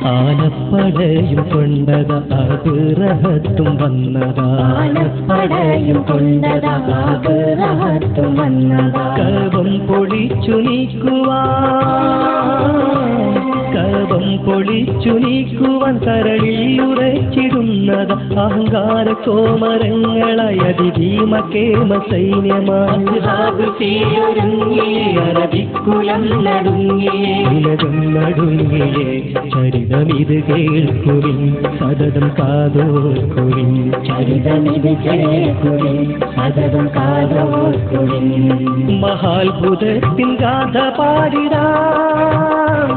ആനപ്പടയും കൊണ്ടത ആഗ്രഹത്തും വന്നതാ, ആനപ്പടയും കൊണ്ടതാ ആഗ്രഹത്തും വന്നതാ. കൽബം പൊളിച്ചു നീക്കുവാൻ കരളിൽ ഉറച്ചിടുന്നത് അഹങ്കാര കോമരങ്ങളായ അതിഭീമകേമ സൈന്യമായി അറബിക്കുലം നടുങ്ങിയേ ചരിതമിത് കേൾക്കുവിൻ സതതം കാതോർക്കുവിൻ, ചരിതമിത് കേൾക്കുവിൻ സതതം കാതോർക്കുവിൻ. മഹാത്ഭുതത്തിൻ ഗാഥ പാടിടാം,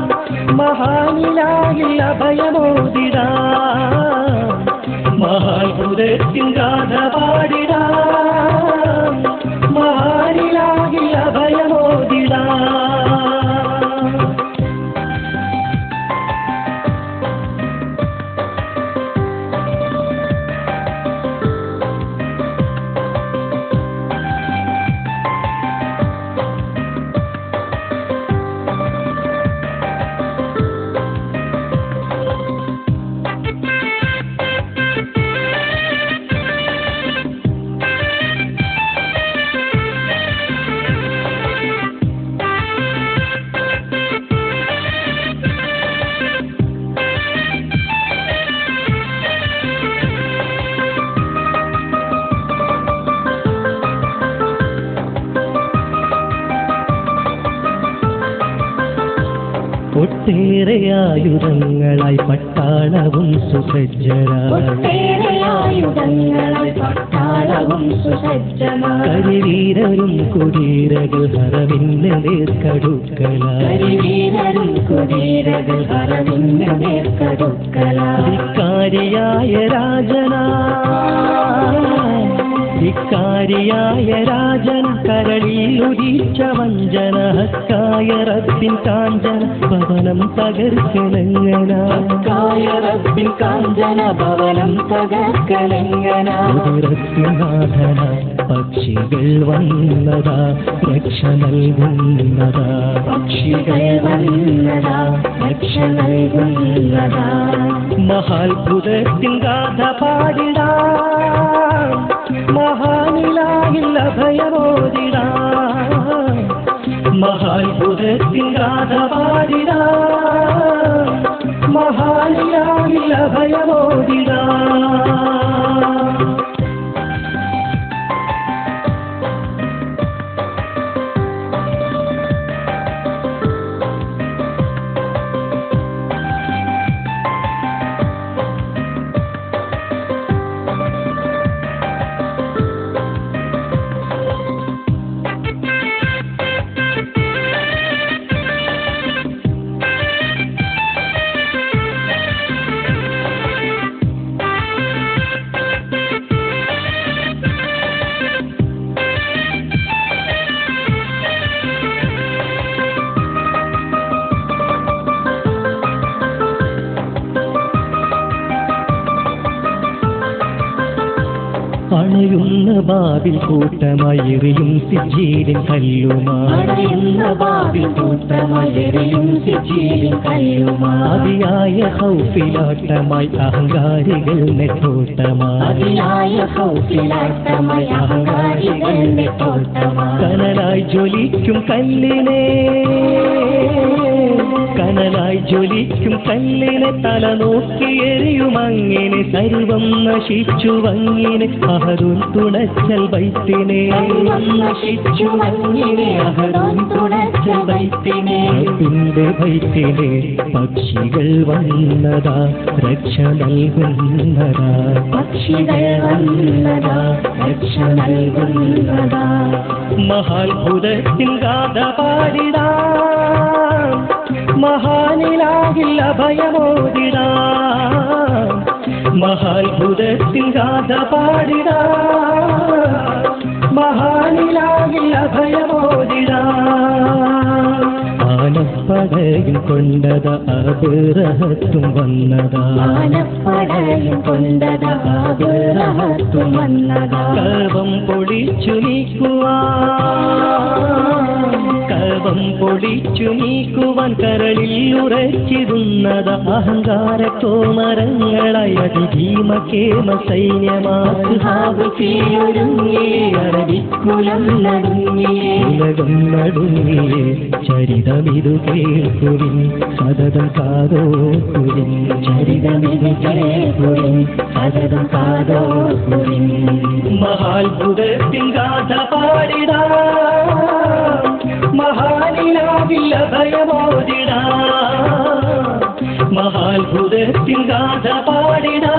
മഹാനിലായിൽ അഭയമോദിടാം. മഹാത്ഭുതത്തിൻ ഗാഥ പാടിടാം, മഹാനിലായിൽ അഭയമോദിടാം. ഒട്ടേറെ ആയുധങ്ങളായി പട്ടാളവും സുസജ്ജമായി, കരിവീരരും കുടീരകൾ ഹറമിന് നേർക്കടുക്കളായി, ധിക്കാരിയായ രാജന കരളിൽ ഉദിച്ച വഞ്ചന, ഹക്കായ റബ്ബിൻ കാഞ്ചന ഭവനം തകർക്കലങ്ങന, ഉദരത്തിനാഥന പക്ഷികൾ വന്നതാ രക്ഷ നൽകുന്നതാ, മഹാത്ഭുതത്തിൻ ഗാഥ പാടിടാം, മഹാനിലായിൽ അഭയമോദിടാം. മഹാത്ഭുതത്തിൻ ഗാഥ പാടിടാം, മഹാനിലായിൽ അഭയമോദിടാം. അണയുന്ന ബാബിൽ കൂട്ടമായി എറിയും സിജീലിൻ കല്ലുമായി, അതിയായ ഹൗഫിലാട്ടമായി അഹങ്കാരികൾ നെട്ടോട്ടമായി, കനലായി ജ്വലിക്കും കല്ലിനെ, കനലായി ജ്വലിക്കും കല്ലിനെ തല നോക്കി എറിയുമങ്ങിനെ, സർവം നശിച്ചു വങ്ങിനെ അഹദുൻ തുണച്ചൽ ബൈത്തിനെ, റബ്ബിന്റെ ബൈത്തിനെ പക്ഷികൾ വന്നതാ രക്ഷ നൽകുന്നതാ, മഹാത്ഭുതത്തിൻ ഗാഥ പാടിടാം, മഹാനിലായിൽ അഭയമോദിടാം. മഹാത്ഭുതത്തിൻ ഗാഥ പാടിടാം, മഹാനിലായിൽ അഭയമോദിടാം. ആനപ്പടയും കൊണ്ടതാ അബ്റഹത്തും വന്നതാ ആനപ്പടയും കൊണ്ടതാ അബ്റഹത്തും വന്നതാ കവം പൊളിച്ചു നീക്കുവാൻ കരളിൽ ഉറച്ചിരുന്നത് അഹങ്കാര കോമരങ്ങളായി അതിഭീമകേമ സൈന്യമാകുഹാബുക്കിയൊരുങ്ങി അറബിക്കുലം നടുങ്ങിയേ ഉലകം നടുങ്ങിയേ ചരിതമിതു കേൾക്കുവിൻ സതതം കാതോർക്കുവിൻ ചരിതമിതു കേൾക്കുവിൻ സതതം കാതോർക്കുവിൻ മഹാത്ഭുതത്തിൻ ഗാഥ പാടിടാ മഹാനിലാവിൽ അഭയമോദിടാ മഹാത്ഭുതത്തിൻ ഗാഥ പാടിടാ